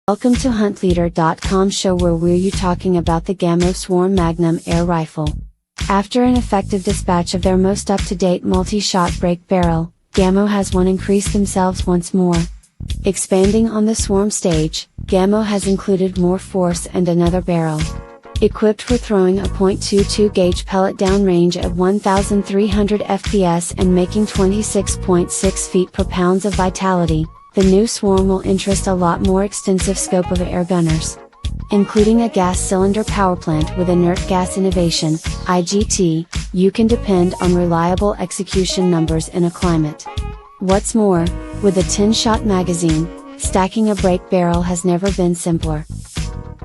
Welcome to HuntLeader.com show where we're talking about the Gamo Swarm Magnum air rifle. After an effective dispatch of their most up-to-date multi-shot break barrel, Gamo has increased themselves once more. Expanding on the Swarm stage, Gamo has included more force and another barrel. Equipped for throwing a .22 gauge pellet downrange at 1,300 FPS and making 26.6 feet per pounds of vitality, the new Swarm will interest a lot more extensive scope of air gunners. Including a gas cylinder powerplant with Inert Gas innovation, IGT, you can depend on reliable execution numbers in a climate. What's more, with a 10-shot magazine, stacking a break barrel has never been simpler.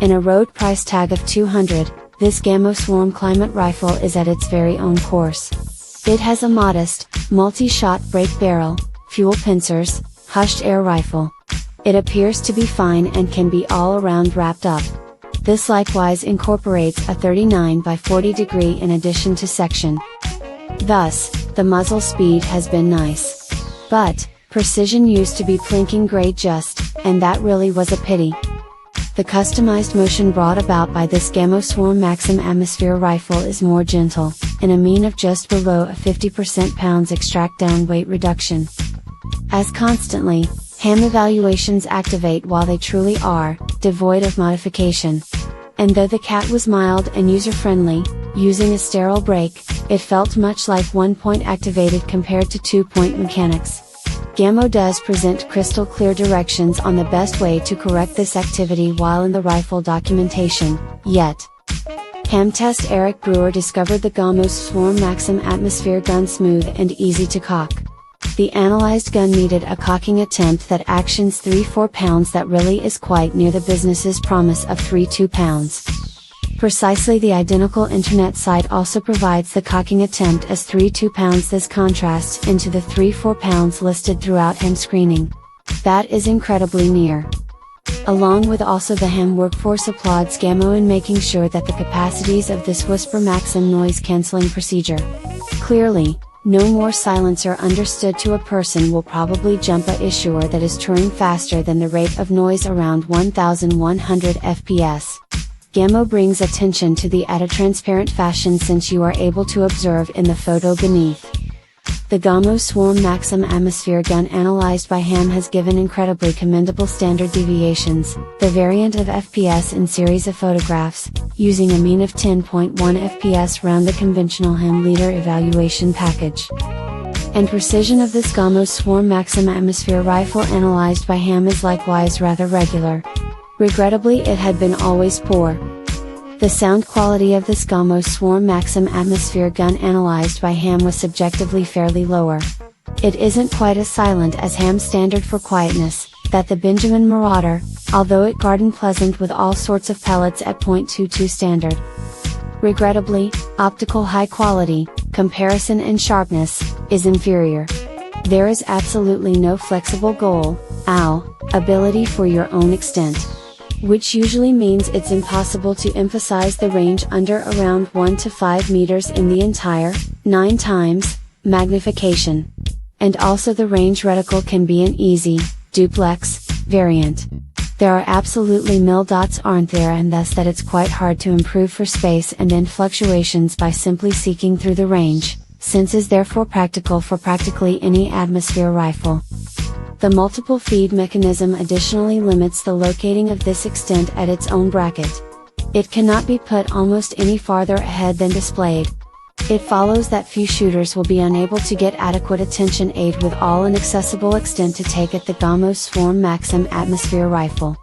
In a road price tag of $200, this Gamo Swarm climate rifle is at its very own course. It has a modest, multi-shot break barrel, fuel pincers, hushed air rifle. It appears to be fine and can be all around wrapped up. This likewise incorporates a 39 by 40 degree in addition to section. Thus, the muzzle speed has been nice. But, precision used to be plinking grade just, and that really was a pity. The customized motion brought about by this Gamo Swarm Maxim atmosphere rifle is more gentle, in a mean of just below a 50% pounds extract down weight reduction. As constantly, ham evaluations activate while they truly are, devoid of modification. And though the cat was mild and user-friendly, using a sterile brake, it felt much like 1-point activated compared to 2-point mechanics. Gamo does present crystal clear directions on the best way to correct this activity while in the rifle documentation, yet. Ham test Eric Brewer discovered the Gamo Swarm Maxim atmosphere gun smooth and easy to cock. The analyzed gun needed a cocking attempt that actions 3-4 pounds that really is quite near the business's promise of 3-2 pounds. Precisely the identical internet site also provides the cocking attempt as 3-2 pounds. This contrasts into the 3-4 pounds listed throughout ham screening. That is incredibly near. Along with also the ham workforce applauds Gamo in making sure that the capacities of this Whisper Maxim noise cancelling procedure. Clearly, no more silencer understood to a person will probably jump a issuer that is touring faster than the rate of noise around 1100 FPS. Gamo brings attention to the at a transparent fashion since you are able to observe in the photo beneath. The Gamo Swarm Maxim atmosphere gun analyzed by ham has given incredibly commendable standard deviations, the variant of FPS in series of photographs, using a mean of 10.1 FPS round the conventional ham leader evaluation package. And precision of this Gamo Swarm Maxim atmosphere rifle analyzed by ham is likewise rather regular. Regrettably it had been always poor. The sound quality of this Gamo Swarm Maxim atmosphere gun analyzed by ham was subjectively fairly lower. It isn't quite as silent as ham's standard for quietness, that the Benjamin Marauder, although it garden pleasant with all sorts of pellets at .22 standard. Regrettably, optical high quality, comparison and sharpness, is inferior. There is absolutely no flexible goal, ability for your own extent. Which usually means it's impossible to emphasize the range under around 1 to 5 meters in the entire, 9 times, magnification. And also the range reticle can be an easy, duplex, variant. There are absolutely mil dots aren't there and thus that it's quite hard to improve for space and then fluctuations by simply seeking through the range, since is therefore practical for practically any atmosphere rifle. The multiple feed mechanism additionally limits the locating of this extent at its own bracket. It cannot be put almost any farther ahead than displayed. It follows that few shooters will be unable to get adequate attention aid with all inaccessible extent to take at the Gamo Swarm Maxim atmosphere rifle.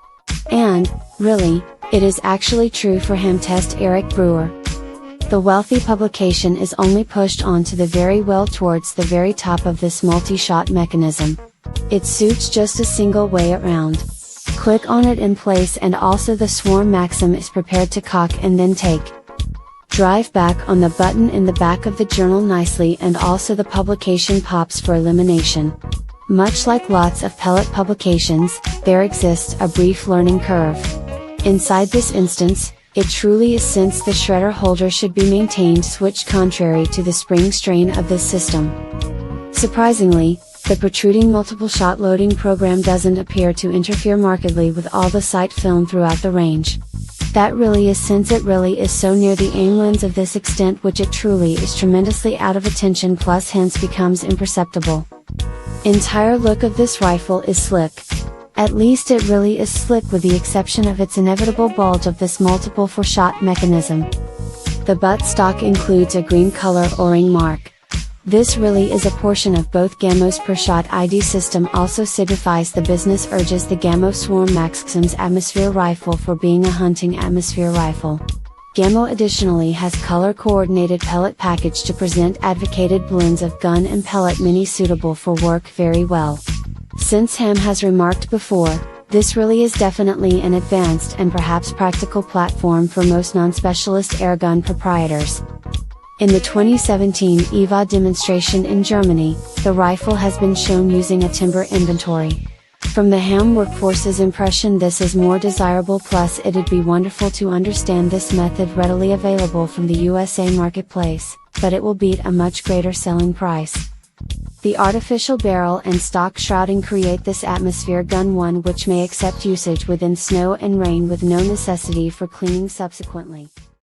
And, really, it is actually true for ham test Eric Brewer. The wealthy publication is only pushed on to the very well towards the very top of this multi-shot mechanism. It suits just a single way around. Click on it in place and also the Swarm Maxim is prepared to cock and then take. Drive back on the button in the back of the journal nicely and also the publication pops for elimination. Much like lots of pellet publications, there exists a brief learning curve. Inside this instance, it truly is since the shredder holder should be maintained switched contrary to the spring strain of this system. Surprisingly, The protruding multiple shot loading program doesn't appear to interfere markedly with all the sight film throughout the range. That really is, since it really is so near the aim lens of this extent, which it truly is tremendously out of attention, plus hence becomes imperceptible. Entire look of this rifle is slick. At least it really is slick, with the exception of its inevitable bulge of this multiple 4-shot mechanism. The butt stock includes a green color O-ring mark. This really is a portion of both Gamo's per-shot ID system, also signifies the business urges the Gamo Swarm Maxim's atmosphere rifle for being a hunting atmosphere rifle. Gamo additionally has color-coordinated pellet package to present advocated blends of gun and pellet mini suitable for work very well. Since Ham has remarked before, this really is definitely an advanced and perhaps practical platform for most non-specialist airgun proprietors. In the 2017 EVA demonstration in Germany, the rifle has been shown using a timber inventory. From the Ham workforce's impression, this is more desirable, plus it'd be wonderful to understand this method readily available from the USA marketplace, but it will beat a much greater selling price. The artificial barrel and stock shrouding create this atmosphere gun one, which may accept usage within snow and rain with no necessity for cleaning subsequently.